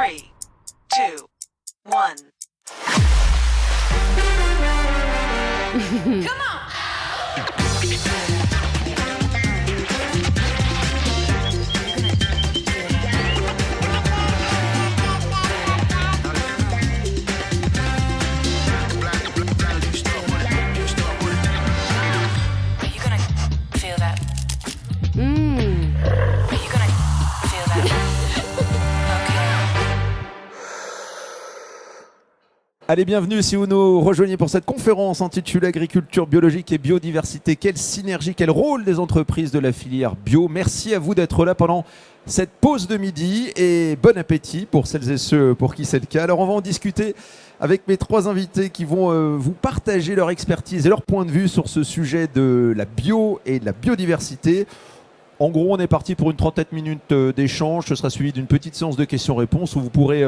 3, 2, 1. Come on! Allez, bienvenue si vous nous rejoignez pour cette conférence intitulée Agriculture biologique et biodiversité. Quelle synergie, quel rôle des entreprises de la filière bio. Merci à vous d'être là pendant cette pause de midi et bon appétit pour celles et ceux pour qui c'est le cas. Alors on va en discuter avec mes trois invités qui vont vous partager leur expertise et leur point de vue sur ce sujet de la bio et de la biodiversité. En gros, on est parti pour une trentaine de minutes d'échange. Ce sera suivi d'une petite séance de questions-réponses où vous pourrez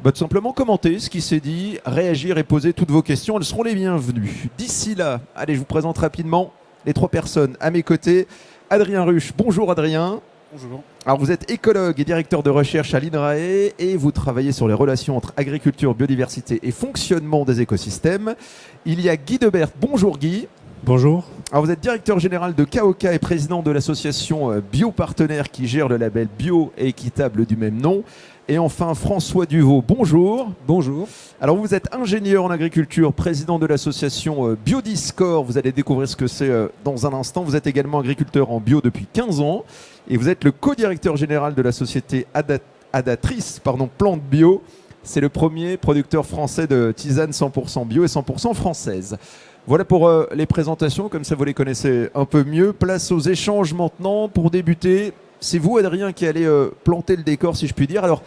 tout simplement commenter ce qui s'est dit, réagir et poser toutes vos questions. Elles seront les bienvenues. D'ici là, allez, je vous présente rapidement les trois personnes à mes côtés. Adrien Ruche. Bonjour Adrien. Bonjour. Alors vous êtes écologue et directeur de recherche à l'INRAE et vous travaillez sur les relations entre agriculture, biodiversité et fonctionnement des écosystèmes. Il y a Guy Debert. Bonjour Guy. Bonjour. Alors vous êtes directeur général de KOK et président de l'association Biopartenaires qui gère le label bio et équitable du même nom. Et enfin François Duvaux, bonjour. Bonjour. Alors vous êtes ingénieur en agriculture, président de l'association Biodiscore. Vous allez découvrir ce que c'est dans un instant. Vous êtes également agriculteur en bio depuis 15 ans. Et vous êtes le co-directeur général de la société Adatrice Plantes Bio. C'est le premier producteur français de tisane 100% bio et 100% française. Voilà pour les présentations, comme ça vous les connaissez un peu mieux. Place aux échanges maintenant. Pour débuter, c'est vous Adrien qui allez planter le décor si je puis dire. Alors,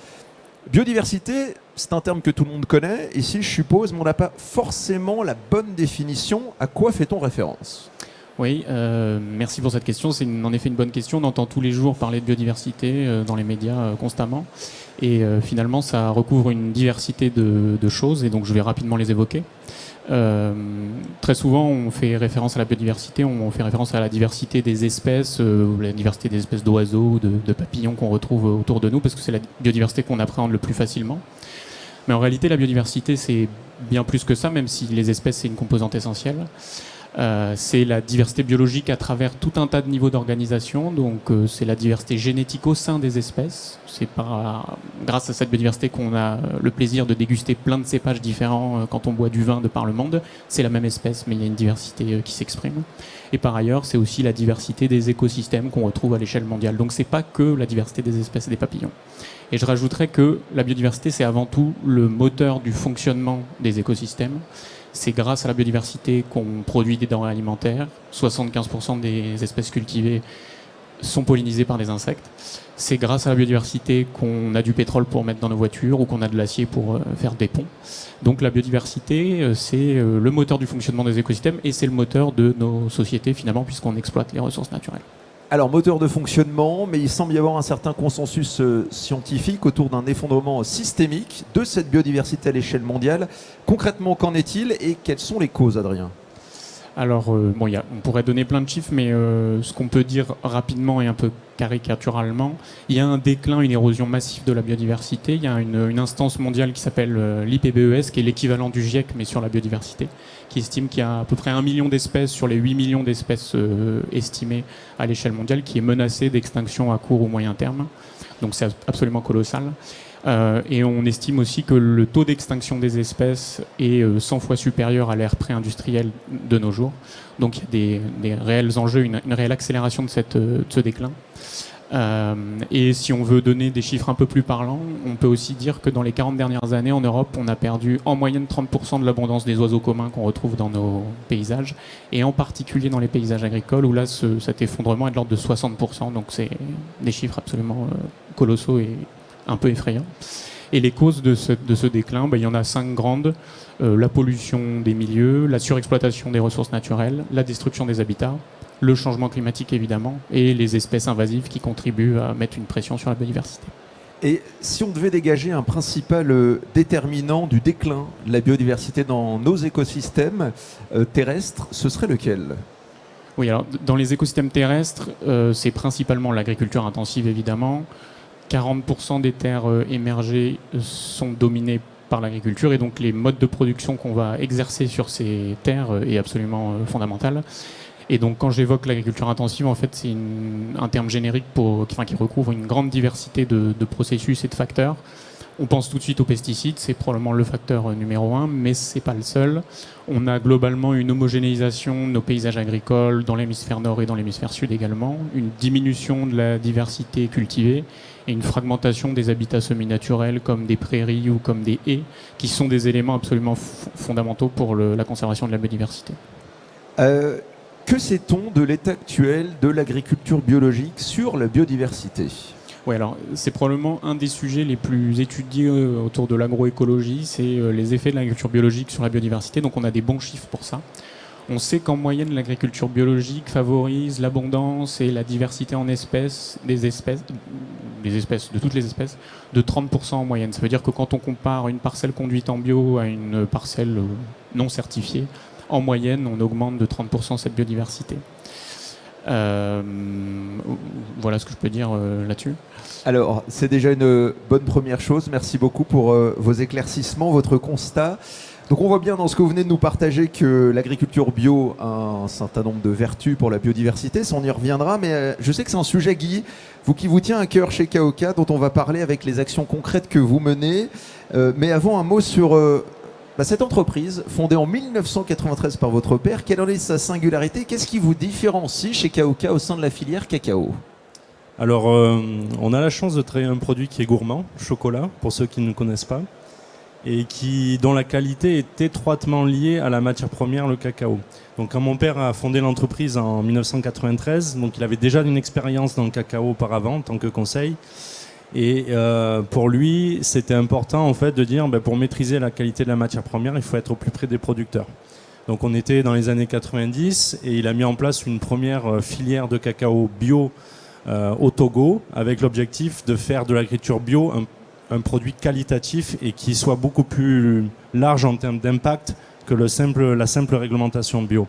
biodiversité, c'est un terme que tout le monde connaît. Ici, je suppose, mais on n'a pas forcément la bonne définition. À quoi fait-on référence ? Oui, merci pour cette question. C'est en effet une bonne question. On entend tous les jours parler de biodiversité dans les médias constamment. Et finalement, ça recouvre une diversité de choses. Et donc, je vais rapidement les évoquer. Très souvent, on fait référence à la biodiversité, on fait référence à la diversité des espèces, la diversité des espèces d'oiseaux, de papillons qu'on retrouve autour de nous, parce que c'est la biodiversité qu'on appréhende le plus facilement. Mais en réalité, la biodiversité, c'est bien plus que ça, même si les espèces, c'est une composante essentielle. C'est la diversité biologique à travers tout un tas de niveaux d'organisation. Donc c'est la diversité génétique au sein des espèces. C'est grâce à cette biodiversité qu'on a le plaisir de déguster plein de cépages différents quand on boit du vin de par le monde. C'est la même espèce, mais il y a une diversité qui s'exprime. Et par ailleurs, c'est aussi la diversité des écosystèmes qu'on retrouve à l'échelle mondiale. Donc c'est pas que la diversité des espèces et des papillons. Et je rajouterais que la biodiversité, c'est avant tout le moteur du fonctionnement des écosystèmes. C'est grâce à la biodiversité qu'on produit des denrées alimentaires. 75% des espèces cultivées sont pollinisées par des insectes. C'est grâce à la biodiversité qu'on a du pétrole pour mettre dans nos voitures ou qu'on a de l'acier pour faire des ponts. Donc la biodiversité, c'est le moteur du fonctionnement des écosystèmes et c'est le moteur de nos sociétés finalement puisqu'on exploite les ressources naturelles. Alors, moteur de fonctionnement, mais il semble y avoir un certain consensus scientifique autour d'un effondrement systémique de cette biodiversité à l'échelle mondiale. Concrètement, qu'en est-il et quelles sont les causes, Adrien ? Alors, on pourrait donner plein de chiffres, mais ce qu'on peut dire rapidement et un peu caricaturalement, il y a un déclin, une érosion massive de la biodiversité. Il y a une instance mondiale qui s'appelle l'IPBES, qui est l'équivalent du GIEC, mais sur la biodiversité, qui estime qu'il y a à peu près 1 million d'espèces sur les 8 millions d'espèces estimées à l'échelle mondiale, qui est menacée d'extinction à court ou moyen terme. Donc c'est absolument colossal. Et on estime aussi que le taux d'extinction des espèces est 100 fois supérieur à l'ère pré-industrielle de nos jours. Donc il y a des réels enjeux, une réelle accélération de ce déclin. Et si on veut donner des chiffres un peu plus parlants, on peut aussi dire que dans les 40 dernières années, en Europe, on a perdu en moyenne 30% de l'abondance des oiseaux communs qu'on retrouve dans nos paysages, et en particulier dans les paysages agricoles, où là, cet effondrement est de l'ordre de 60%. Donc c'est des chiffres absolument colossaux et un peu effrayant. Et les causes de ce déclin, il y en a 5 grandes. La pollution des milieux, la surexploitation des ressources naturelles, la destruction des habitats, le changement climatique évidemment, et les espèces invasives qui contribuent à mettre une pression sur la biodiversité. Et si on devait dégager un principal déterminant du déclin de la biodiversité dans nos écosystèmes terrestres, ce serait lequel ? Oui, alors dans les écosystèmes terrestres, c'est principalement l'agriculture intensive évidemment, 40% des terres émergées sont dominées par l'agriculture et donc les modes de production qu'on va exercer sur ces terres est absolument fondamental. Et donc quand j'évoque l'agriculture intensive, en fait, c'est un terme générique qui recouvre une grande diversité de processus et de facteurs. On pense tout de suite aux pesticides, c'est probablement le facteur numéro 1, mais ce n'est pas le seul. On a globalement une homogénéisation de nos paysages agricoles dans l'hémisphère nord et dans l'hémisphère sud également, une diminution de la diversité cultivée et une fragmentation des habitats semi-naturels comme des prairies ou comme des haies, qui sont des éléments absolument fondamentaux pour la conservation de la biodiversité. Que sait-on de l'état actuel de l'agriculture biologique sur la biodiversité ? Oui, alors c'est probablement un des sujets les plus étudiés autour de l'agroécologie, c'est les effets de l'agriculture biologique sur la biodiversité. Donc on a des bons chiffres pour ça. On sait qu'en moyenne, l'agriculture biologique favorise l'abondance et la diversité en espèces, de toutes les espèces, de 30% en moyenne. Ça veut dire que quand on compare une parcelle conduite en bio à une parcelle non certifiée, en moyenne, on augmente de 30% cette biodiversité. Voilà ce que je peux dire là-dessus. Alors, c'est déjà une bonne première chose. Merci beaucoup pour vos éclaircissements, votre constat. Donc, on voit bien dans ce que vous venez de nous partager que l'agriculture bio a un certain nombre de vertus pour la biodiversité. Ça, on y reviendra. Mais je sais que c'est un sujet, Guy, qui vous tient à cœur chez KOK, dont on va parler avec les actions concrètes que vous menez. Mais avant, un mot sur cette entreprise, fondée en 1993 par votre père. Quelle en est sa singularité ? Qu'est-ce qui vous différencie chez KOK au sein de la filière cacao ? Alors, on a la chance de travailler un produit qui est gourmand, chocolat, pour ceux qui ne connaissent pas, et dont la qualité est étroitement liée à la matière première, le cacao. Donc, quand mon père a fondé l'entreprise en 1993, donc il avait déjà une expérience dans le cacao auparavant en tant que conseil. Et pour lui, c'était important en fait de dire, pour maîtriser la qualité de la matière première, il faut être au plus près des producteurs. Donc on était dans les années 90 et il a mis en place une première filière de cacao bio au Togo, avec l'objectif de faire de l'agriculture bio un produit qualitatif et qui soit beaucoup plus large en termes d'impact que la simple réglementation bio.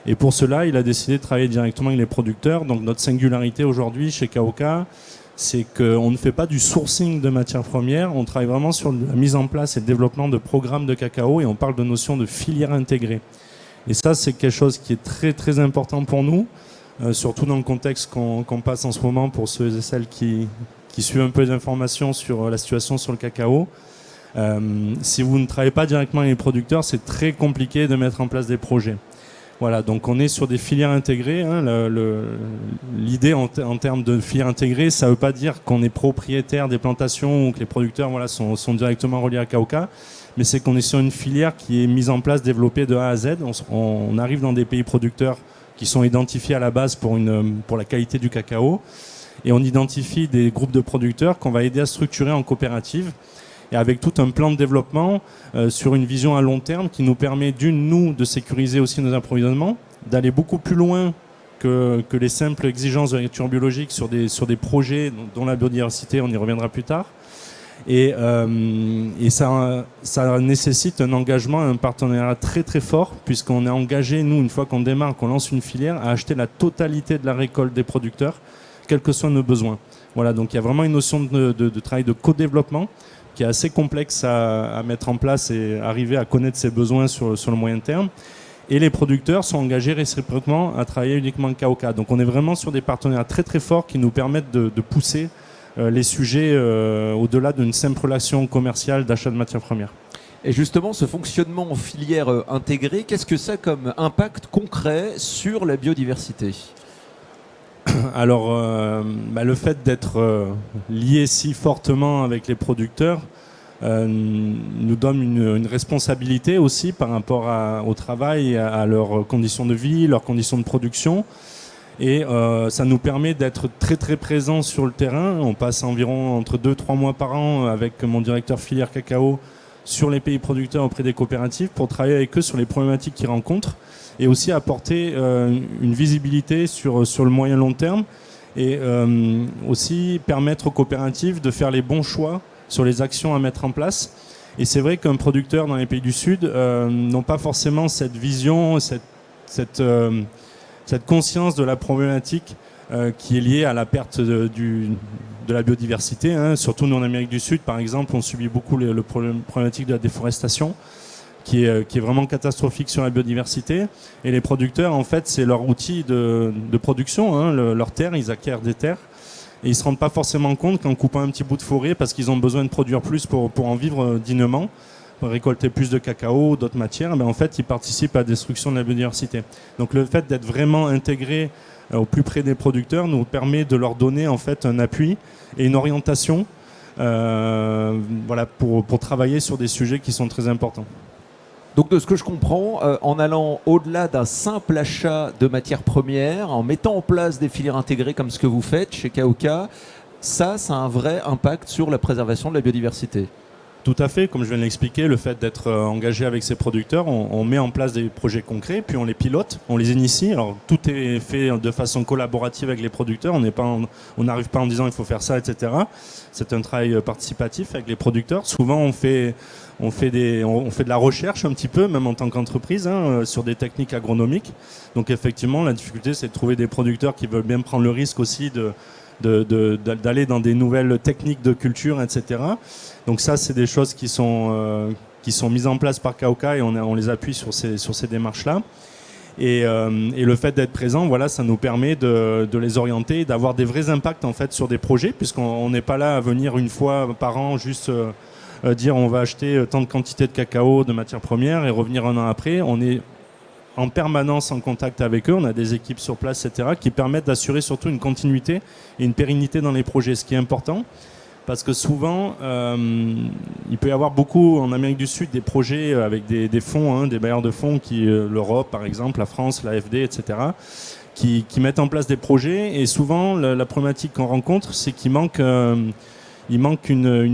Et pour cela, il a décidé de travailler directement avec les producteurs. Donc notre singularité aujourd'hui chez KOK, c'est qu'on ne fait pas du sourcing de matières premières, on travaille vraiment sur la mise en place et le développement de programmes de cacao et on parle de notion de filière intégrée. Et ça, c'est quelque chose qui est très très important pour nous, surtout dans le contexte qu'on passe en ce moment pour ceux et celles qui suivent un peu les informations sur la situation sur le cacao. Si vous ne travaillez pas directement avec les producteurs, c'est très compliqué de mettre en place des projets. Voilà, donc on est sur des filières intégrées. L'idée en termes de filières intégrées, ça ne veut pas dire qu'on est propriétaire des plantations ou que les producteurs sont directement reliés à KOK, mais c'est qu'on est sur une filière qui est mise en place, développée de A à Z. On arrive dans des pays producteurs qui sont identifiés à la base pour la qualité du cacao, et on identifie des groupes de producteurs qu'on va aider à structurer en coopérative, et avec tout un plan de développement sur une vision à long terme qui nous permet nous de sécuriser aussi nos approvisionnements, d'aller beaucoup plus loin que les simples exigences de l'agriculture biologique sur des projets dont la biodiversité, on y reviendra plus tard. Et ça nécessite un engagement, un partenariat très très fort, puisqu'on est engagé, nous, une fois qu'on démarre, qu'on lance une filière, à acheter la totalité de la récolte des producteurs, quels que soient nos besoins. Voilà, donc il y a vraiment une notion de travail de co-développement qui est assez complexe à mettre en place et arriver à connaître ses besoins sur le moyen terme. Et les producteurs sont engagés réciproquement à travailler uniquement le KOK. Donc on est vraiment sur des partenariats très très forts qui nous permettent de pousser les sujets au-delà d'une simple relation commerciale d'achat de matières premières. Et justement, ce fonctionnement en filière intégrée, qu'est-ce que ça a comme impact concret sur la biodiversité ? Alors, le fait d'être lié si fortement avec les producteurs nous donne une responsabilité aussi par rapport au travail, à leurs conditions de vie, leurs conditions de production. Et ça nous permet d'être très très présents sur le terrain. On passe environ entre 2-3 mois par an avec mon directeur filière cacao sur les pays producteurs auprès des coopératives pour travailler avec eux sur les problématiques qu'ils rencontrent, et aussi apporter une visibilité sur le moyen long terme, et aussi permettre aux coopératives de faire les bons choix sur les actions à mettre en place. Et c'est vrai qu'un producteur dans les pays du Sud n'ont pas forcément cette vision, cette conscience de la problématique qui est liée à la perte de la biodiversité, hein. Surtout nous en Amérique du Sud, par exemple, on subit beaucoup le problématique de la déforestation, qui est vraiment catastrophique sur la biodiversité. Et les producteurs, en fait, c'est leur outil de production, hein, leur terre, ils acquièrent des terres. Et ils ne se rendent pas forcément compte qu'en coupant un petit bout de forêt, parce qu'ils ont besoin de produire plus pour en vivre dignement, pour récolter plus de cacao, d'autres matières, en fait, ils participent à la destruction de la biodiversité. Donc le fait d'être vraiment intégré au plus près des producteurs nous permet de leur donner en fait un appui et une orientation pour travailler sur des sujets qui sont très importants. Donc de ce que je comprends, en allant au-delà d'un simple achat de matières premières, en mettant en place des filières intégrées comme ce que vous faites chez Kaoka, ça a un vrai impact sur la préservation de la biodiversité. Tout à fait, comme je viens de l'expliquer, le fait d'être engagé avec ces producteurs, on met en place des projets concrets, puis on les pilote, on les initie. Alors tout est fait de façon collaborative avec les producteurs, on n'arrive pas en disant il faut faire ça, etc. C'est un travail participatif avec les producteurs. Souvent on fait de la recherche un petit peu, même en tant qu'entreprise, hein, sur des techniques agronomiques. Donc effectivement, la difficulté c'est de trouver des producteurs qui veulent bien prendre le risque aussi d'aller dans des nouvelles techniques de culture, etc. Donc ça, c'est des choses qui sont mises en place par Kaoka et on les appuie sur ces démarches-là. Et le fait d'être présent, voilà, ça nous permet de les orienter, d'avoir des vrais impacts en fait sur des projets, puisqu'on n'est pas là à venir une fois par an juste dire on va acheter tant de quantité de cacao, de matières premières et revenir un an après. On est en permanence en contact avec eux, on a des équipes sur place, etc., qui permettent d'assurer surtout une continuité et une pérennité dans les projets, ce qui est important, parce que souvent, il peut y avoir beaucoup en Amérique du Sud des projets avec des fonds, hein, des bailleurs de fonds, l'Europe par exemple, la France, l'AFD, etc., qui mettent en place des projets, et souvent la problématique qu'on rencontre, c'est qu'il manque une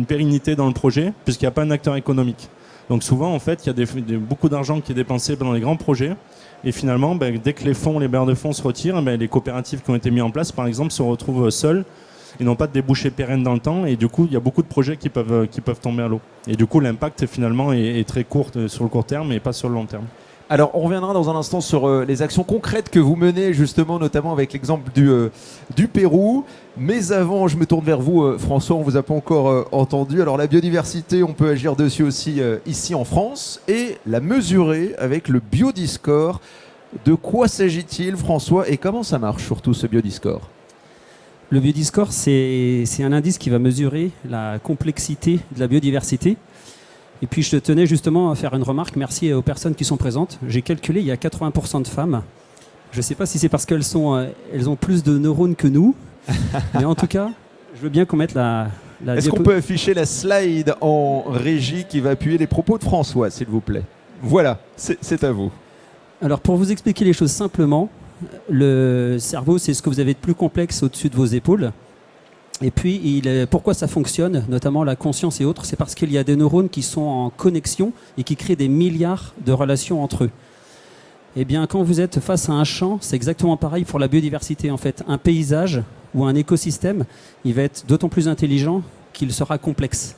pérennité dans le projet, puisqu'il n'y a pas un acteur économique. Donc souvent, en fait, il y a beaucoup d'argent qui est dépensé dans les grands projets. Et finalement, dès que les bailleurs de fonds se retirent, les coopératives qui ont été mises en place, par exemple, se retrouvent seules et n'ont pas de débouchés pérennes dans le temps. Et du coup, il y a beaucoup de projets qui peuvent tomber à l'eau. Et du coup, l'impact, finalement, est très court sur le court terme et pas sur le long terme. Alors, on reviendra dans un instant sur les actions concrètes que vous menez, justement, notamment avec l'exemple du Pérou. Mais avant, je me tourne vers vous, François, on ne vous a pas encore entendu. Alors, la biodiversité, on peut agir dessus aussi ici en France et la mesurer avec le Biodiscore. De quoi s'agit-il, François, et comment ça marche, surtout, ce Biodiscore ? Le Biodiscore, c'est un indice qui va mesurer la complexité de la biodiversité. Et puis je tenais justement à faire une remarque, merci aux personnes qui sont présentes. J'ai calculé, il y a 80% de femmes. Je ne sais pas si c'est parce qu'elles ont plus de neurones que nous, mais en tout cas, je veux bien qu'on mette la Est-ce qu'on peut afficher la slide en régie qui va appuyer les propos de François, s'il vous plaît ? Voilà, c'est à vous. Alors pour vous expliquer les choses simplement, le cerveau, c'est ce que vous avez de plus complexe au-dessus de vos épaules. Et puis, pourquoi ça fonctionne, notamment la conscience et autres, c'est parce qu'il y a des neurones qui sont en connexion et qui créent des milliards de relations entre eux. Eh bien, quand vous êtes face à un champ, c'est exactement pareil pour la biodiversité. En fait, un paysage ou un écosystème, il va être d'autant plus intelligent qu'il sera complexe.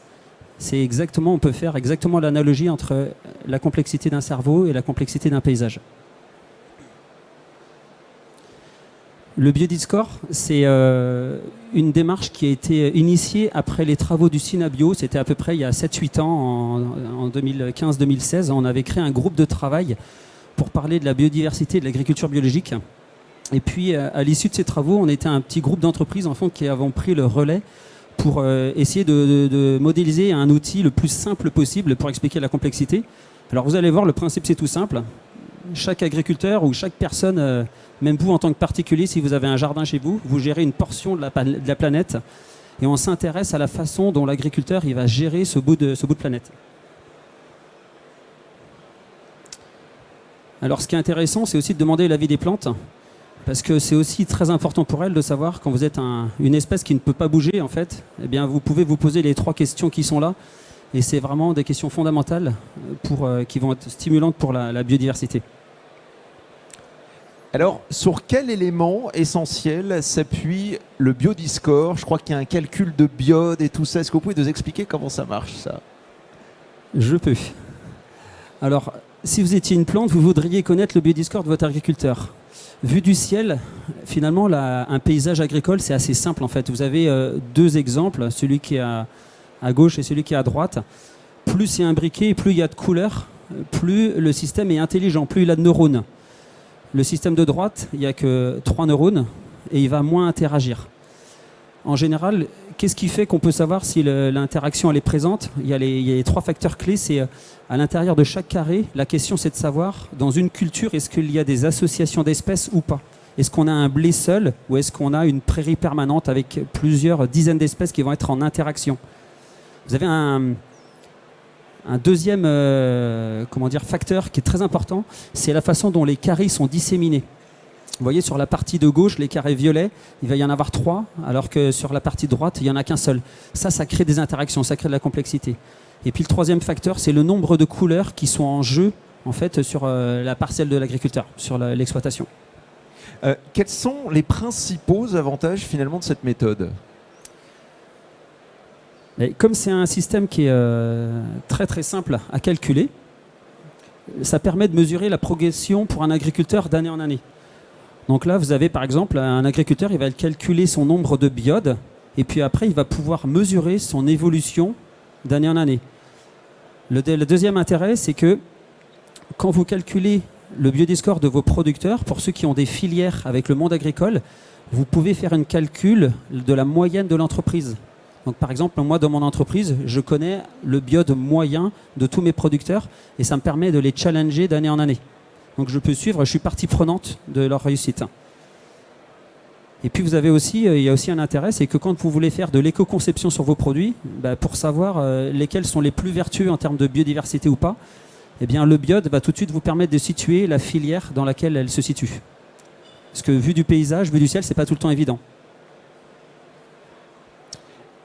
On peut faire exactement l'analogie entre la complexité d'un cerveau et la complexité d'un paysage. Le Biodiscore, c'est une démarche qui a été initiée après les travaux du Synabio. C'était à peu près il y a 7-8 ans, en 2015-2016. On avait créé un groupe de travail pour parler de la biodiversité et de l'agriculture biologique. Et puis, à l'issue de ces travaux, on était un petit groupe d'entreprises en fait, qui avons pris le relais pour essayer de modéliser un outil le plus simple possible pour expliquer la complexité. Alors, vous allez voir, le principe, c'est tout simple. Chaque agriculteur ou chaque personne, même vous en tant que particulier, si vous avez un jardin chez vous, vous gérez une portion de la planète et on s'intéresse à la façon dont l'agriculteur il va gérer ce bout de planète. Alors ce qui est intéressant, c'est aussi de demander l'avis des plantes parce que c'est aussi très important pour elles de savoir quand vous êtes une espèce qui ne peut pas bouger en fait, eh bien vous pouvez vous poser les 3 questions qui sont là et c'est vraiment des questions fondamentales qui vont être stimulantes pour la biodiversité. Alors, sur quel élément essentiel s'appuie le Biodiscore ? Je crois qu'il y a un calcul de biode et tout ça. Est-ce que vous pouvez nous expliquer comment ça marche, ça ? Je peux. Alors, si vous étiez une plante, vous voudriez connaître le biodiscours de votre agriculteur. Vu du ciel, finalement, un paysage agricole, c'est assez simple en fait. Vous avez deux exemples, celui qui est à gauche et celui qui est à droite. Plus c'est imbriqué, plus il y a de couleurs, plus le système est intelligent, plus il a de neurones. Le système de droite, il n'y a que 3 neurones et il va moins interagir. En général, qu'est-ce qui fait qu'on peut savoir si l'interaction elle est présente? Il y a les 3 facteurs clés. C'est à l'intérieur de chaque carré, la question c'est de savoir, dans une culture, est-ce qu'il y a des associations d'espèces ou pas? Est-ce qu'on a un blé seul ou est-ce qu'on a une prairie permanente avec plusieurs dizaines d'espèces qui vont être en interaction? Vous avez un deuxième facteur qui est très important, c'est la façon dont les carrés sont disséminés. Vous voyez, sur la partie de gauche, les carrés violets, il va y en avoir 3, alors que sur la partie droite, il n'y en a qu'un seul. Ça crée des interactions, ça crée de la complexité. Et puis le troisième facteur, c'est le nombre de couleurs qui sont en jeu en fait, sur la parcelle de l'agriculteur, sur l'exploitation. Quels sont les principaux avantages finalement de cette méthode? Et comme c'est un système qui est très très simple à calculer, ça permet de mesurer la progression pour un agriculteur d'année en année. Donc là, vous avez par exemple un agriculteur, il va calculer son nombre de biodes et puis après, il va pouvoir mesurer son évolution d'année en année. Le deuxième intérêt, c'est que quand vous calculez le biodiscours de vos producteurs, pour ceux qui ont des filières avec le monde agricole, vous pouvez faire un calcul de la moyenne de l'entreprise. Donc par exemple, moi dans mon entreprise, je connais le biode moyen de tous mes producteurs et ça me permet de les challenger d'année en année. Donc je peux suivre, je suis partie prenante de leur réussite. Et puis vous avez aussi, il y a aussi un intérêt, c'est que quand vous voulez faire de l'éco-conception sur vos produits, pour savoir lesquels sont les plus vertueux en termes de biodiversité ou pas, eh bien le biode va tout de suite vous permettre de situer la filière dans laquelle elle se situe. Parce que vu du paysage, vu du ciel, c'est pas tout le temps évident.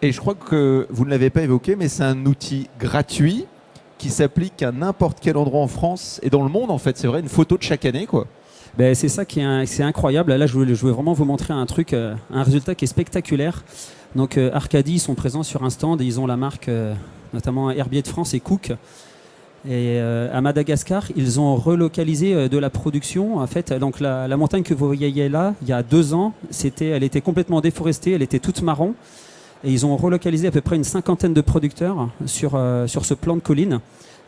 Et je crois que vous ne l'avez pas évoqué, mais c'est un outil gratuit qui s'applique à n'importe quel endroit en France et dans le monde en fait. C'est vrai, une photo de chaque année quoi. C'est ça qui est, c'est incroyable. Là, je voulais vraiment vous montrer un truc, un résultat qui est spectaculaire. Donc Arcadie, ils sont présents sur un stand et ils ont la marque, notamment Herbier de France et Cook. Et à Madagascar, ils ont relocalisé de la production. En fait, donc la montagne que vous voyez là, il y a 2 ans, elle était complètement déforestée, elle était toute marron. Et ils ont relocalisé à peu près une 50aine de producteurs sur ce plan de colline.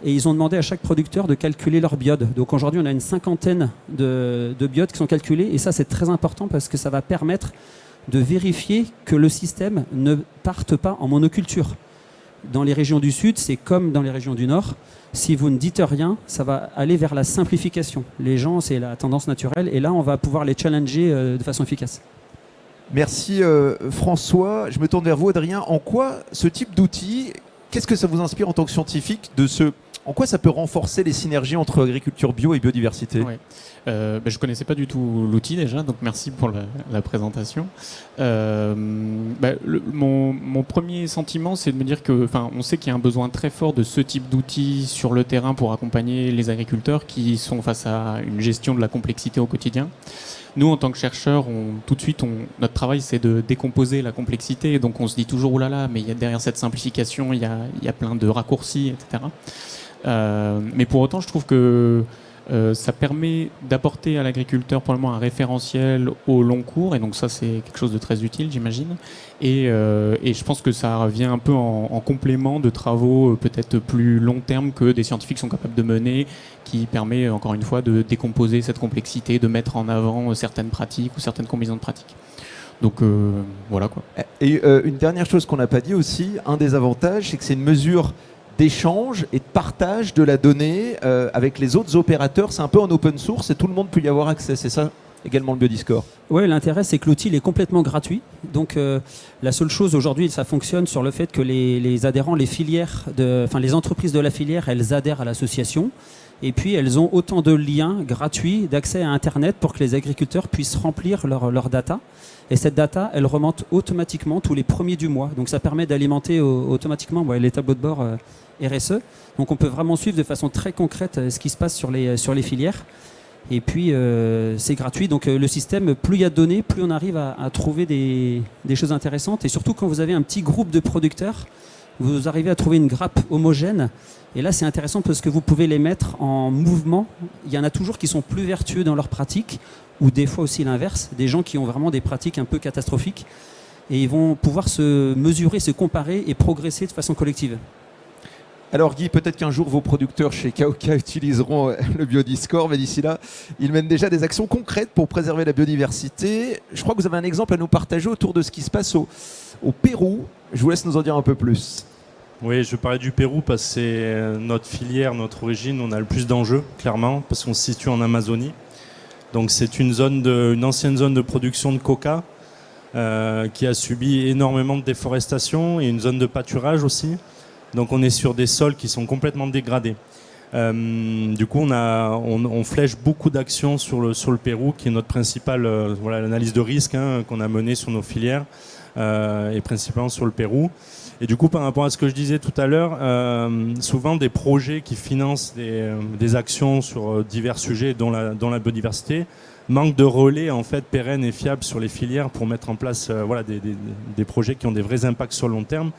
Et ils ont demandé à chaque producteur de calculer leur biode. Donc aujourd'hui, on a une 50aine de biodes qui sont calculés. Et ça, c'est très important parce que ça va permettre de vérifier que le système ne parte pas en monoculture. Dans les régions du Sud, c'est comme dans les régions du Nord. Si vous ne dites rien, ça va aller vers la simplification. Les gens, c'est la tendance naturelle. Et là, on va pouvoir les challenger de façon efficace. Merci François. Je me tourne vers vous Adrien. En quoi ce type d'outil, qu'est-ce que ça vous inspire en tant que scientifique en quoi ça peut renforcer les synergies entre agriculture bio et biodiversité? Ouais. Je ne connaissais pas du tout l'outil déjà, donc merci pour la présentation. Mon premier sentiment, c'est de me dire on sait qu'il y a un besoin très fort de ce type d'outils sur le terrain pour accompagner les agriculteurs qui sont face à une gestion de la complexité au quotidien. Nous, en tant que chercheurs, notre travail, c'est de décomposer la complexité. Donc, on se dit toujours, oulala, mais derrière cette simplification, il y a plein de raccourcis, etc. Mais pour autant, je trouve que ça permet d'apporter à l'agriculteur probablement un référentiel au long cours. Et donc, ça, c'est quelque chose de très utile, j'imagine. Et je pense que ça vient un peu en complément de travaux peut-être plus long terme que des scientifiques sont capables de mener, qui permet encore une fois de décomposer cette complexité, de mettre en avant certaines pratiques ou certaines combinaisons de pratiques. Donc voilà quoi. Et une dernière chose qu'on n'a pas dit aussi, un des avantages, c'est que c'est une mesure d'échange et de partage de la donnée avec les autres opérateurs. C'est un peu en open source et tout le monde peut y avoir accès. C'est ça également le biodiscours? Oui, l'intérêt c'est que l'outil est complètement gratuit. Donc la seule chose aujourd'hui, ça fonctionne sur le fait que les adhérents, les entreprises de la filière, elles adhèrent à l'association. Et puis elles ont autant de liens gratuits d'accès à Internet pour que les agriculteurs puissent remplir leur data. Et cette data, elle remonte automatiquement tous les premiers du mois. Donc ça permet d'alimenter automatiquement les tableaux de bord RSE. Donc on peut vraiment suivre de façon très concrète ce qui se passe sur les filières. Et puis c'est gratuit. Donc le système, plus il y a de données, plus on arrive à trouver des choses intéressantes. Et surtout quand vous avez un petit groupe de producteurs, vous arrivez à trouver une grappe homogène. Et là, c'est intéressant parce que vous pouvez les mettre en mouvement. Il y en a toujours qui sont plus vertueux dans leur pratique, ou des fois aussi l'inverse, des gens qui ont vraiment des pratiques un peu catastrophiques. Et ils vont pouvoir se mesurer, se comparer et progresser de façon collective. Alors Guy, peut-être qu'un jour vos producteurs chez Kaoka utiliseront le Biodiscord, mais d'ici là, ils mènent déjà des actions concrètes pour préserver la biodiversité. Je crois que vous avez un exemple à nous partager autour de ce qui se passe au Pérou. Je vous laisse nous en dire un peu plus. Oui, je parlais du Pérou parce que c'est notre filière, notre origine. On a le plus d'enjeux, clairement, parce qu'on se situe en Amazonie. Donc c'est une ancienne zone de production de coca qui a subi énormément de déforestation et une zone de pâturage aussi. Donc on est sur des sols qui sont complètement dégradés. Du coup, on flèche beaucoup d'actions sur le Pérou, qui est notre principale l'analyse de risque qu'on a menée sur nos filières, et principalement sur le Pérou. Et du coup, par rapport à ce que je disais tout à l'heure, souvent des projets qui financent des actions sur divers sujets, dont la biodiversité, manquent de relais en fait pérennes et fiables sur les filières pour mettre en place des projets qui ont des vrais impacts sur le long terme.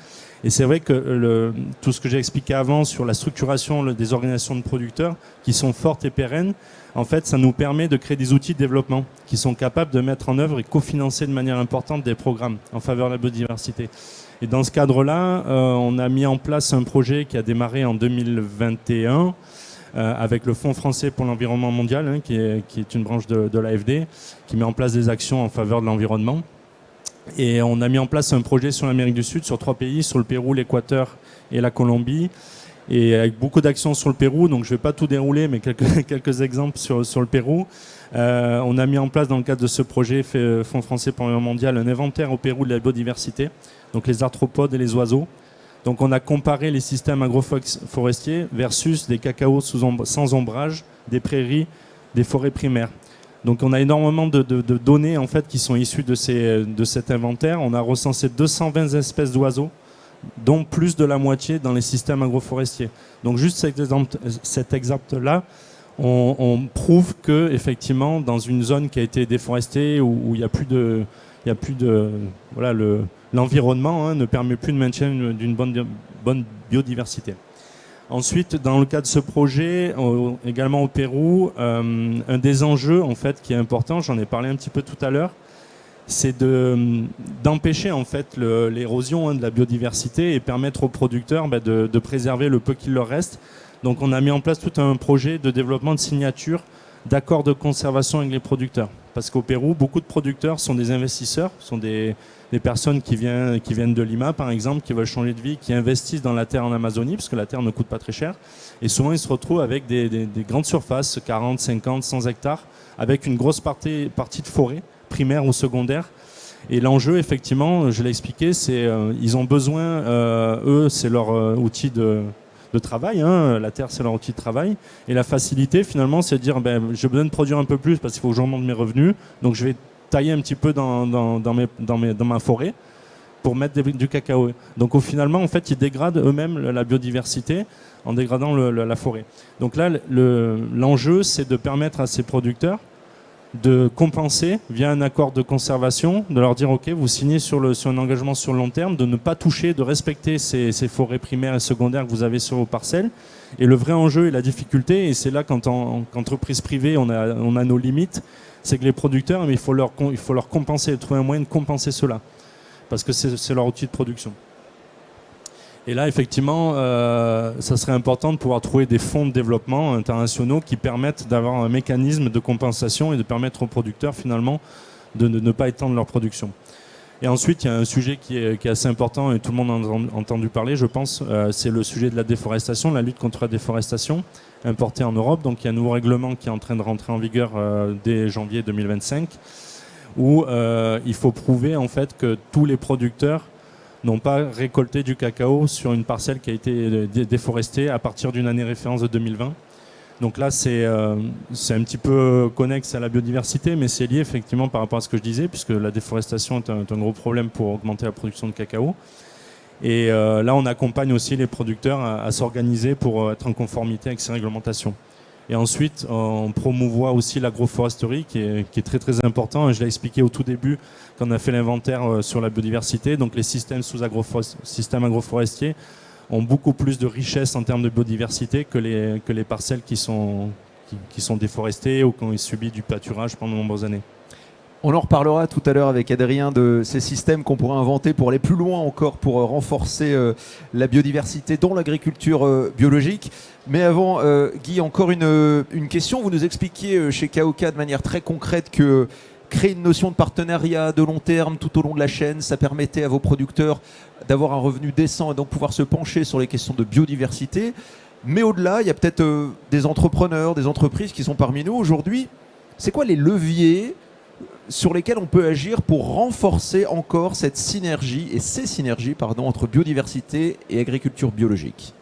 Et c'est vrai que tout ce que j'ai expliqué avant sur la structuration des organisations de producteurs qui sont fortes et pérennes, en fait, ça nous permet de créer des outils de développement qui sont capables de mettre en œuvre et cofinancer de manière importante des programmes en faveur de la biodiversité. Et dans ce cadre-là, on a mis en place un projet qui a démarré en 2021 avec le Fonds français pour l'environnement mondial, qui est une branche de l'AFD, qui met en place des actions en faveur de l'environnement. Et on a mis en place un projet sur l'Amérique du Sud, sur 3 pays, sur le Pérou, l'Équateur et la Colombie. Et avec beaucoup d'actions sur le Pérou, donc je ne vais pas tout dérouler, mais quelques exemples sur le Pérou. On a mis en place dans le cadre de ce projet Fonds français pour l'environnement mondial un inventaire au Pérou de la biodiversité, donc les arthropodes et les oiseaux. Donc on a comparé les systèmes agroforestiers versus des cacaos sans ombrage, des prairies, des forêts primaires. Donc on a énormément de données en fait qui sont issues de cet inventaire. On a recensé 220 espèces d'oiseaux, dont plus de la moitié dans les systèmes agroforestiers. Donc juste cet exemple-là, on prouve que effectivement dans une zone qui a été déforestée où il y a plus de l'environnement ne permet plus de maintien d'une bonne biodiversité. Ensuite, dans le cadre de ce projet, également au Pérou, un des enjeux en fait qui est important, j'en ai parlé un petit peu tout à l'heure, c'est d'empêcher en fait l'érosion de la biodiversité et permettre aux producteurs de préserver le peu qu'il leur reste. Donc on a mis en place tout un projet de développement de signatures d'accords de conservation avec les producteurs. Parce qu'au Pérou, beaucoup de producteurs sont des investisseurs, sont des personnes qui viennent de Lima, par exemple, qui veulent changer de vie, qui investissent dans la terre en Amazonie, parce que la terre ne coûte pas très cher. Et souvent, ils se retrouvent avec des grandes surfaces, 40, 50, 100 hectares, avec une grosse partie de forêt, primaire ou secondaire. Et l'enjeu, effectivement, je l'ai expliqué, c'est ils ont besoin, eux, c'est leur outil de travail, la terre c'est leur outil de travail, et la facilité finalement c'est de dire j'ai besoin de produire un peu plus parce qu'il faut que j'augmente mes revenus, donc je vais tailler un petit peu dans ma forêt pour mettre du cacao. Donc finalement en fait ils dégradent eux-mêmes la biodiversité en dégradant la forêt. Donc là l'enjeu c'est de permettre à ces producteurs de compenser via un accord de conservation, de leur dire ok, vous signez sur un engagement sur le long terme, de ne pas toucher, de respecter ces forêts primaires et secondaires que vous avez sur vos parcelles. Et le vrai enjeu et la difficulté, et c'est là qu'entreprise privée on a nos limites, c'est que les producteurs, il faut leur compenser, trouver un moyen de compenser cela, parce que c'est leur outil de production. Et là, effectivement, ça serait important de pouvoir trouver des fonds de développement internationaux qui permettent d'avoir un mécanisme de compensation et de permettre aux producteurs, finalement, de ne pas étendre leur production. Et ensuite, il y a un sujet qui est assez important et tout le monde en a entendu parler, je pense, c'est le sujet de la déforestation, la lutte contre la déforestation importée en Europe. Donc, il y a un nouveau règlement qui est en train de rentrer en vigueur dès janvier 2025, où il faut prouver, en fait, que tous les producteurs n'ont pas récolté du cacao sur une parcelle qui a été déforestée à partir d'une année référence de 2020. Donc là, c'est un petit peu connexe à la biodiversité, mais c'est lié effectivement par rapport à ce que je disais, puisque la déforestation est un gros problème pour augmenter la production de cacao. Et là, on accompagne aussi les producteurs à s'organiser pour être en conformité avec ces réglementations. Et ensuite, on promouvoit aussi l'agroforesterie qui est très très important. Et je l'ai expliqué au tout début quand on a fait l'inventaire sur la biodiversité. Donc les systèmes systèmes agroforestiers ont beaucoup plus de richesse en termes de biodiversité que les parcelles qui sont déforestées ou qui ont subi du pâturage pendant de nombreuses années. On en reparlera tout à l'heure avec Adrien de ces systèmes qu'on pourrait inventer pour aller plus loin encore, pour renforcer la biodiversité, dont l'agriculture biologique. Mais avant, Guy, encore une question. Vous nous expliquiez chez Kaoka de manière très concrète que créer une notion de partenariat de long terme tout au long de la chaîne, ça permettait à vos producteurs d'avoir un revenu décent et donc pouvoir se pencher sur les questions de biodiversité. Mais au-delà, il y a peut-être des entrepreneurs, des entreprises qui sont parmi nous aujourd'hui. C'est quoi les leviers sur lesquels on peut agir pour renforcer encore cette synergie, et ces synergies, entre biodiversité et agriculture biologique?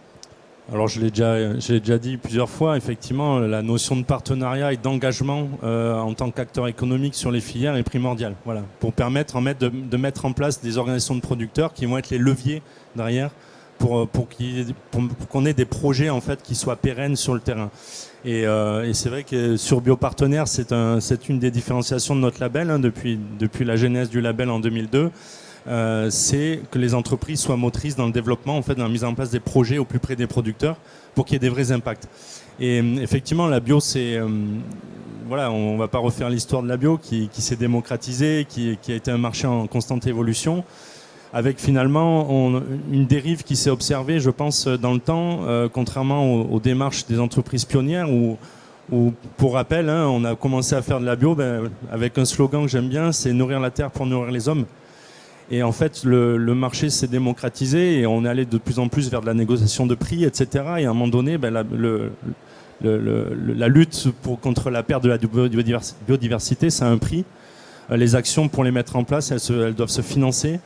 Alors je l'ai déjà dit plusieurs fois, effectivement, la notion de partenariat et d'engagement en tant qu'acteur économique sur les filières est primordiale. Voilà, pour permettre de mettre en place des organisations de producteurs qui vont être les leviers derrière pour qu'on ait des projets en fait qui soient pérennes sur le terrain. Et c'est vrai que sur Biopartenaire, c'est une des différenciations de notre label depuis la genèse du label en 2002. C'est que les entreprises soient motrices dans le développement, en fait, dans la mise en place des projets au plus près des producteurs pour qu'il y ait des vrais impacts. Et effectivement, la bio, voilà, on va pas refaire l'histoire de la bio qui s'est démocratisée, qui a été un marché en constante évolution, avec finalement une dérive qui s'est observée, je pense, dans le temps, contrairement aux démarches des entreprises pionnières où pour rappel, on a commencé à faire de la bio avec un slogan que j'aime bien, c'est nourrir la terre pour nourrir les hommes. Et en fait, le marché s'est démocratisé et on est allé de plus en plus vers de la négociation de prix, etc. Et à un moment donné, la lutte contre la perte de la biodiversité, ça a un prix. Les actions pour les mettre en place, elles doivent se financer.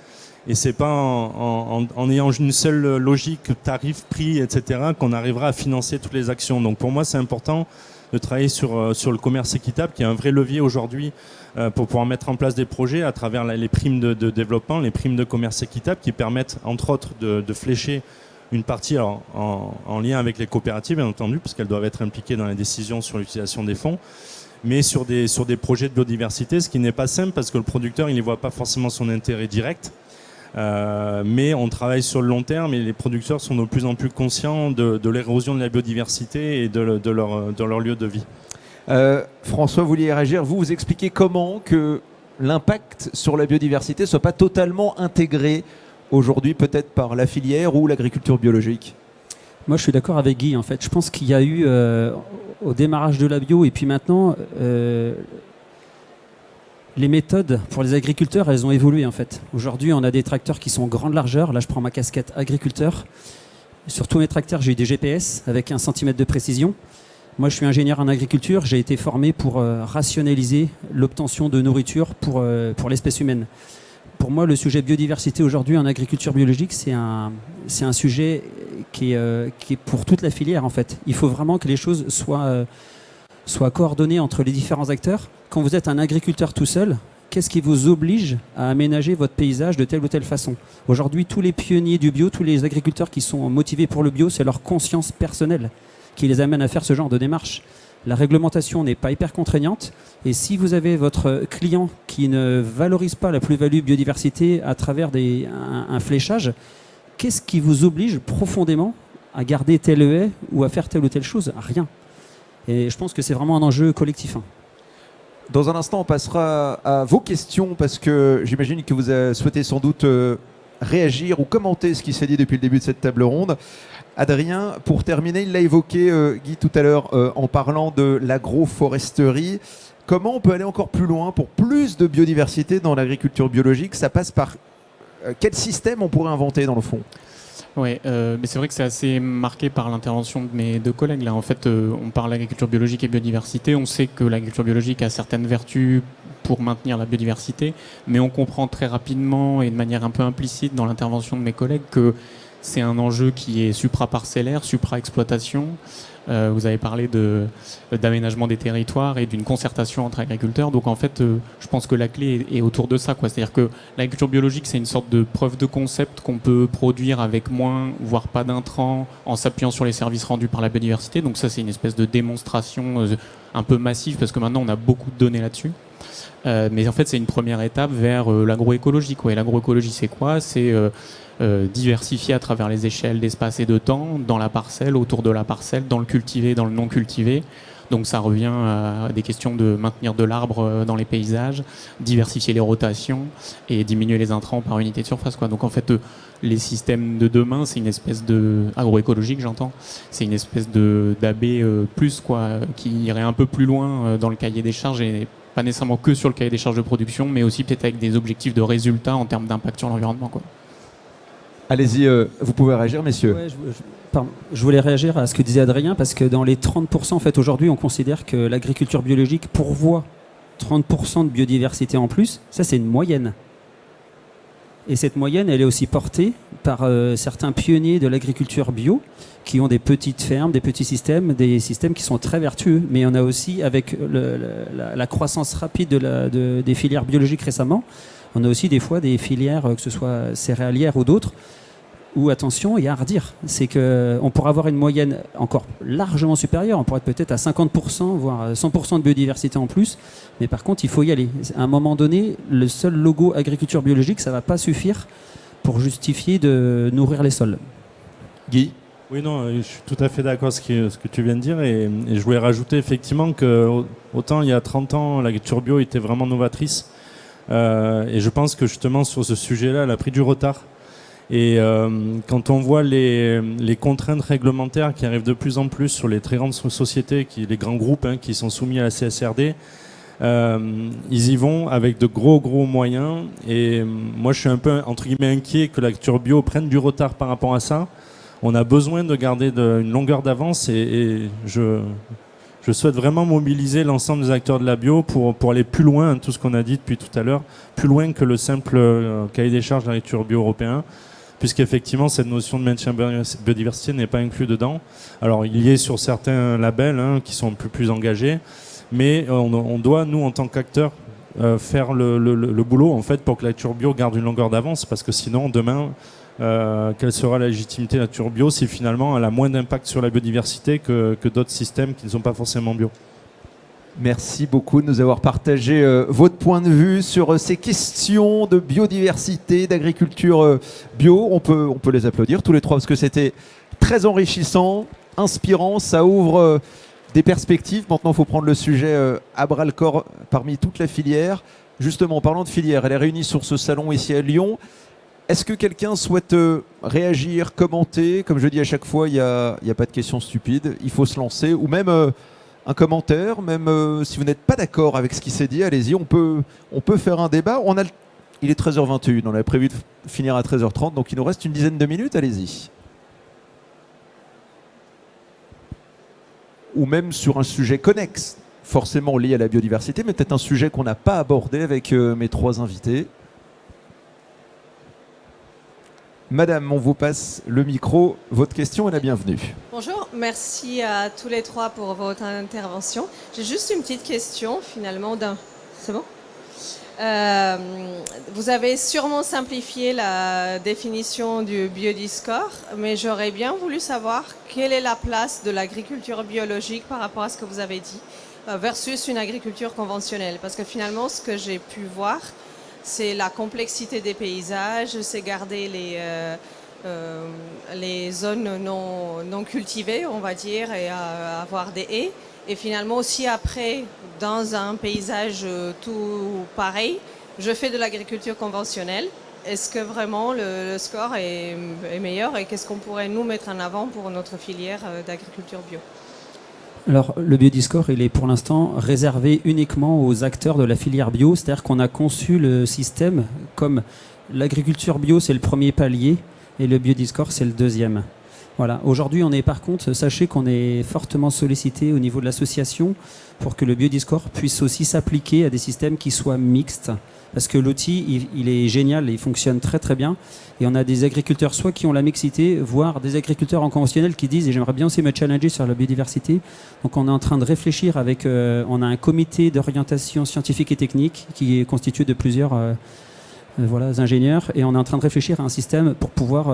Et c'est pas en ayant une seule logique, tarif, prix, etc., qu'on arrivera à financer toutes les actions. Donc pour moi, c'est important de travailler sur le commerce équitable, qui est un vrai levier aujourd'hui pour pouvoir mettre en place des projets à travers les primes de développement, les primes de commerce équitable, qui permettent, entre autres, de flécher une partie en lien avec les coopératives, bien entendu, parce qu'elles doivent être impliquées dans les décisions sur l'utilisation des fonds, mais sur des projets de biodiversité, ce qui n'est pas simple, parce que le producteur, il n'y voit pas forcément son intérêt direct. Mais on travaille sur le long terme et les producteurs sont de plus en plus conscients de l'érosion de la biodiversité et de leur lieu de vie. François, vous vouliez réagir. Vous expliquez comment que l'impact sur la biodiversité ne soit pas totalement intégré aujourd'hui, peut-être par la filière ou l'agriculture biologique. Moi, je suis d'accord avec Guy. En fait, je pense qu'il y a eu au démarrage de la bio et puis maintenant. Les méthodes pour les agriculteurs, elles ont évolué en fait. Aujourd'hui, on a des tracteurs qui sont grande largeur. Là, je prends ma casquette agriculteur. Sur tous mes tracteurs, j'ai eu des GPS avec 1 cm de précision. Moi, je suis ingénieur en agriculture. J'ai été formé pour rationaliser l'obtention de nourriture pour l'espèce humaine. Pour moi, le sujet biodiversité aujourd'hui en agriculture biologique, c'est un sujet qui est pour toute la filière en fait. Il faut vraiment que les choses soient coordonnées entre les différents acteurs. Quand vous êtes un agriculteur tout seul, qu'est-ce qui vous oblige à aménager votre paysage de telle ou telle façon? Aujourd'hui, tous les pionniers du bio, tous les agriculteurs qui sont motivés pour le bio, c'est leur conscience personnelle qui les amène à faire ce genre de démarche. La réglementation n'est pas hyper contraignante. Et si vous avez votre client qui ne valorise pas la plus-value biodiversité à travers un fléchage, qu'est-ce qui vous oblige profondément à garder tel haie ou à faire telle ou telle chose? Rien. Et je pense que c'est vraiment un enjeu collectif. Dans un instant, on passera à vos questions parce que j'imagine que vous souhaitez sans doute réagir ou commenter ce qui s'est dit depuis le début de cette table ronde. Adrien, pour terminer, il l'a évoqué, Guy, tout à l'heure, en parlant de l'agroforesterie. Comment on peut aller encore plus loin pour plus de biodiversité dans l'agriculture biologique? Ça passe par quel système on pourrait inventer dans le fond? Oui, mais c'est vrai que c'est assez marqué par l'intervention de mes deux collègues. Là, en fait, on parle d'agriculture biologique et biodiversité. On sait que l'agriculture biologique a certaines vertus pour maintenir la biodiversité, mais on comprend très rapidement et de manière un peu implicite dans l'intervention de mes collègues que c'est un enjeu qui est supra-parcellaire, supra-exploitation, Vous avez parlé d'aménagement des territoires et d'une concertation entre agriculteurs. Donc en fait, je pense que la clé est autour de ça, quoi. C'est-à-dire que l'agriculture biologique, c'est une sorte de preuve de concept qu'on peut produire avec moins, voire pas d'intrants, en s'appuyant sur les services rendus par la biodiversité. Donc ça, c'est une espèce de démonstration un peu massive, parce que maintenant, on a beaucoup de données là-dessus. Mais en fait, c'est une première étape vers l'agroécologie, quoi. Et l'agroécologie, c'est quoi? C'est diversifier à travers les échelles d'espace et de temps, dans la parcelle, autour de la parcelle, dans le cultivé, dans le non cultivé. Donc ça revient à des questions de maintenir de l'arbre dans les paysages, diversifier les rotations et diminuer les intrants par unité de surface, quoi. Donc en fait, les systèmes de demain, c'est une espèce de agroécologique, j'entends. C'est une espèce de d'AB plus, quoi, qui irait un peu plus loin dans le cahier des charges, et pas nécessairement que sur le cahier des charges de production, mais aussi peut-être avec des objectifs de résultats en termes d'impact sur l'environnement, quoi. Allez-y, vous pouvez réagir, messieurs. Ouais, je voulais réagir à ce que disait Adrien, parce que dans les 30%, en fait, aujourd'hui, on considère que l'agriculture biologique pourvoit 30% de biodiversité en plus. Ça, c'est une moyenne. Et cette moyenne, elle est aussi portée par certains pionniers de l'agriculture bio, qui ont des petites fermes, des petits systèmes, des systèmes qui sont très vertueux. Mais on a aussi, avec la croissance rapide des filières biologiques récemment, on a aussi des fois des filières, que ce soit céréalières ou d'autres, où, attention, il y a à redire. C'est qu'on pourra avoir une moyenne encore largement supérieure. On pourrait être peut-être à 50%, voire 100% de biodiversité en plus. Mais par contre, il faut y aller. À un moment donné, le seul logo agriculture biologique, ça ne va pas suffire pour justifier de nourrir les sols. Guy? Oui, non, je suis tout à fait d'accord avec ce que tu viens de dire. Et je voulais rajouter effectivement que autant il y a 30 ans, l'agriculture bio était vraiment novatrice. Et je pense que justement sur ce sujet-là, elle a pris du retard. Et quand on voit les contraintes réglementaires qui arrivent de plus en plus sur les très grandes sociétés, les grands groupes qui sont soumis à la CSRD, ils y vont avec de gros moyens. Et moi, je suis un peu, entre guillemets, inquiet que l'agriculture bio prenne du retard par rapport à ça. On a besoin de garder une longueur d'avance, et je souhaite vraiment mobiliser l'ensemble des acteurs de la bio pour aller plus loin, tout ce qu'on a dit depuis tout à l'heure, plus loin que le simple cahier des charges de l'agriculture bio européen, puisqu'effectivement cette notion de maintien biodiversité n'est pas inclue dedans. Alors il y est sur certains labels qui sont plus engagés, mais on doit, nous en tant qu'acteurs, faire le boulot en fait pour que l'agriculture bio garde une longueur d'avance, parce que sinon demain, quelle sera la légitimité de la l'agriculture bio si finalement elle a moins d'impact sur la biodiversité que d'autres systèmes qui ne sont pas forcément bio? Merci beaucoup de nous avoir partagé votre point de vue sur ces questions de biodiversité, d'agriculture bio. On peut les applaudir tous les trois, parce que c'était très enrichissant, inspirant, ça ouvre des perspectives. Maintenant, il faut prendre le sujet à bras-le-corps parmi toute la filière. Justement, en parlant de filière, elle est réunie sur ce salon ici à Lyon. Est-ce que quelqu'un souhaite réagir, commenter? Comme je dis à chaque fois, il n'y a pas de questions stupides, il faut se lancer, ou même un commentaire, même si vous n'êtes pas d'accord avec ce qui s'est dit, allez-y, on peut faire un débat. Il est 13h21, on avait prévu de finir à 13h30, donc il nous reste une dizaine de minutes, allez-y. Ou même sur un sujet connexe, forcément lié à la biodiversité, mais peut-être un sujet qu'on n'a pas abordé avec mes trois invités. Madame, on vous passe le micro. Votre question est la bienvenue. Bonjour, merci à tous les trois pour votre intervention. J'ai juste une petite question finalement C'est bon? Vous avez sûrement simplifié la définition du biodiscore, mais j'aurais bien voulu savoir quelle est la place de l'agriculture biologique par rapport à ce que vous avez dit versus une agriculture conventionnelle. Parce que finalement, ce que j'ai pu voir, c'est la complexité des paysages, c'est garder les zones non cultivées, on va dire, et avoir des haies. Et finalement aussi après, dans un paysage tout pareil, je fais de l'agriculture conventionnelle. Est-ce que vraiment le score est meilleur, et qu'est-ce qu'on pourrait nous mettre en avant pour notre filière d'agriculture bio? Alors, le biodiscore, il est pour l'instant réservé uniquement aux acteurs de la filière bio, c'est-à-dire qu'on a conçu le système comme l'agriculture bio, c'est le premier palier, et le biodiscore, c'est le deuxième. Voilà. Aujourd'hui, par contre, sachez qu'on est fortement sollicité au niveau de l'association pour que le Biodiscord puisse aussi s'appliquer à des systèmes qui soient mixtes. Parce que l'outil, il est génial, il fonctionne très très bien. Et on a des agriculteurs soit qui ont la mixité, voire des agriculteurs en conventionnel qui disent, et j'aimerais bien aussi me challenger sur la biodiversité. Donc on est en train de réfléchir avec, on a un comité d'orientation scientifique et technique qui est constitué de plusieurs ingénieurs. Et on est en train de réfléchir à un système pour pouvoir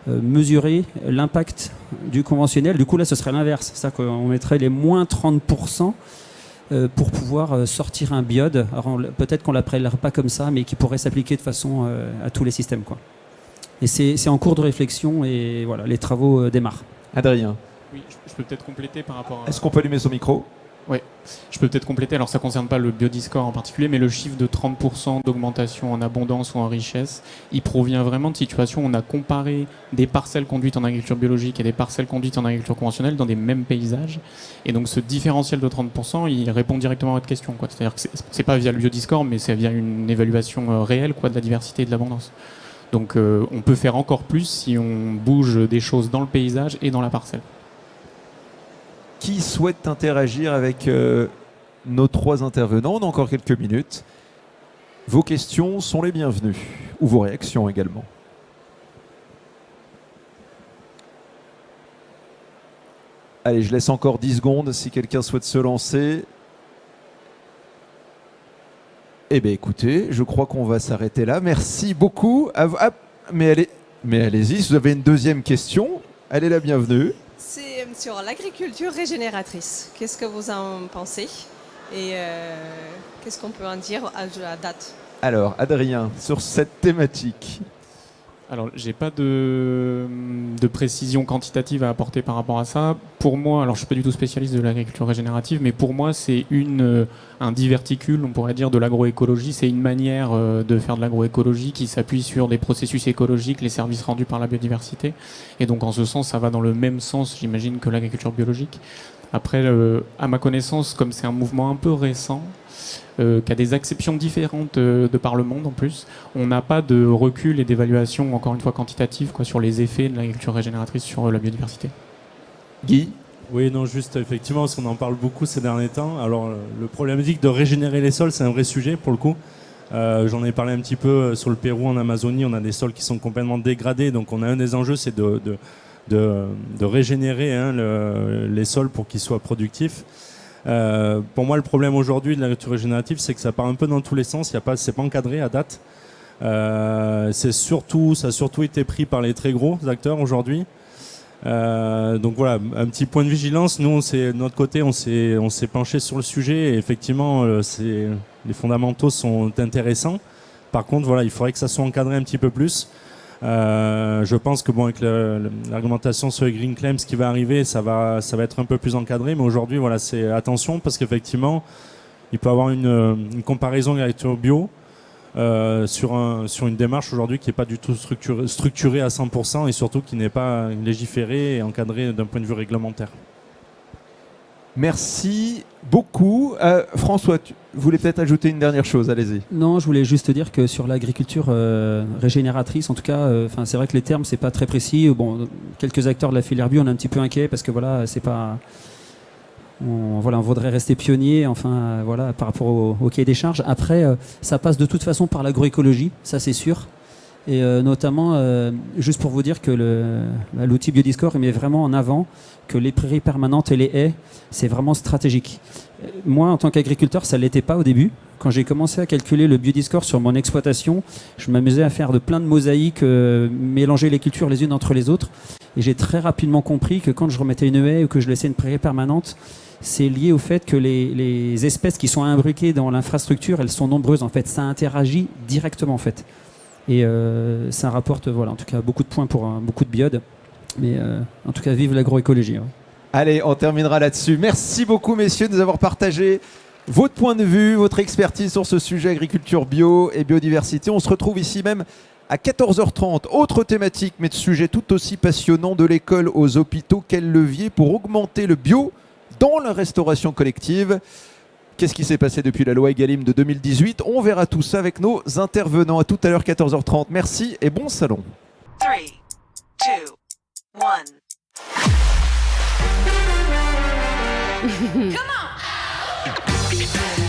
mesurer l'impact du conventionnel. Du coup là ce serait l'inverse, c'est-à-dire qu'on mettrait les moins 30% pour pouvoir sortir un biode. Alors peut-être qu'on ne l'appellera pas comme ça, mais qui pourrait s'appliquer de façon à tous les systèmes, quoi. Et c'est en cours de réflexion et voilà, les travaux démarrent. Adrien, Oui, je peux peut-être compléter par rapport à... est-ce qu'on peut allumer son micro? Oui, je peux peut-être compléter. Alors, ça ne concerne pas le Biodiscord en particulier, mais le chiffre de 30% d'augmentation en abondance ou en richesse, il provient vraiment de situations où on a comparé des parcelles conduites en agriculture biologique et des parcelles conduites en agriculture conventionnelle dans des mêmes paysages. Et donc, ce différentiel de 30%, il répond directement à votre question, quoi. C'est-à-dire que c'est pas via le Biodiscord, mais c'est via une évaluation réelle, quoi, de la diversité et de l'abondance. Donc, on peut faire encore plus si on bouge des choses dans le paysage et dans la parcelle. Qui souhaite interagir avec nos 3 intervenants? On a encore quelques minutes. Vos questions sont les bienvenues, ou vos réactions également. Allez, je laisse encore 10 secondes si quelqu'un souhaite se lancer. Eh bien écoutez, je crois qu'on va s'arrêter là. Merci beaucoup. Mais allez-y, si vous avez une deuxième question, elle est la bienvenue. C'est sur l'agriculture régénératrice. Qu'est-ce que vous en pensez? Et qu'est-ce qu'on peut en dire à la date? Alors, Adrien, sur cette thématique. Alors, j'ai pas de précision quantitative à apporter par rapport à ça. Pour moi, alors je suis pas du tout spécialiste de l'agriculture régénérative, mais pour moi, c'est un diverticule, on pourrait dire, de l'agroécologie. C'est une manière de faire de l'agroécologie qui s'appuie sur des processus écologiques, les services rendus par la biodiversité. Et donc, en ce sens, ça va dans le même sens, j'imagine, que l'agriculture biologique. Après, à ma connaissance, comme c'est un mouvement un peu récent, qui a des acceptions différentes de par le monde en plus, on n'a pas de recul et d'évaluation, encore une fois quantitative, quoi, sur les effets de l'agriculture régénératrice sur la biodiversité. Guy? Oui, non, juste effectivement, parce qu'on en parle beaucoup ces derniers temps. Alors, le problématique de régénérer les sols, c'est un vrai sujet pour le coup. J'en ai parlé un petit peu sur le Pérou, en Amazonie, on a des sols qui sont complètement dégradés, donc on a un des enjeux, c'est de régénérer les sols pour qu'ils soient productifs. Pour moi, le problème aujourd'hui de l'agriculture régénérative, c'est que ça part un peu dans tous les sens. C'est pas encadré à date. Ça a surtout été pris par les très gros acteurs aujourd'hui. Donc voilà, un petit point de vigilance. Nous, de notre côté, on s'est penché sur le sujet. Et effectivement, les fondamentaux sont intéressants. Par contre, voilà, il faudrait que ça soit encadré un petit peu plus. Je pense que avec l'argumentation sur les green claims qui va arriver, ça va être un peu plus encadré, mais aujourd'hui voilà, c'est attention parce qu'effectivement il peut y avoir une comparaison avec l'agriculture bio sur une démarche aujourd'hui qui n'est pas du tout structurée à 100% et surtout qui n'est pas légiférée et encadrée d'un point de vue réglementaire. Merci beaucoup. François, tu voulais peut-être ajouter une dernière chose, allez-y. Non, je voulais juste dire que sur l'agriculture régénératrice, en tout cas, c'est vrai que les termes, c'est pas très précis. Bon, quelques acteurs de la filière bio, on est un petit peu inquiets parce que voilà, c'est pas... on voudrait rester pionnier, voilà, par rapport au cahier des charges. Après, ça passe de toute façon par l'agroécologie, ça c'est sûr. Et notamment, juste pour vous dire que l'outil Biodiscord, il met vraiment en avant que les prairies permanentes et les haies, c'est vraiment stratégique. Moi, en tant qu'agriculteur, ça ne l'était pas au début. Quand j'ai commencé à calculer le Biodiscord sur mon exploitation, je m'amusais à faire plein de mosaïques, mélanger les cultures les unes entre les autres. Et j'ai très rapidement compris que quand je remettais une haie ou que je laissais une prairie permanente, c'est lié au fait que les espèces qui sont imbriquées dans l'infrastructure, elles sont nombreuses en fait. Ça interagit directement en fait. Et ça rapporte, voilà, en tout cas, beaucoup de points pour beaucoup de biodes. Mais en tout cas, vive l'agroécologie. Ouais. Allez, on terminera là-dessus. Merci beaucoup, messieurs, de nous avoir partagé votre point de vue, votre expertise sur ce sujet agriculture bio et biodiversité. On se retrouve ici même à 14h30. Autre thématique, mais de sujet tout aussi passionnant, de l'école aux hôpitaux. Quel levier pour augmenter le bio dans la restauration collective? Qu'est-ce qui s'est passé depuis la loi Egalim de 2018? On verra tout ça avec nos intervenants. À tout à l'heure, 14h30. Merci et bon salon. 3, 2, one. Come on!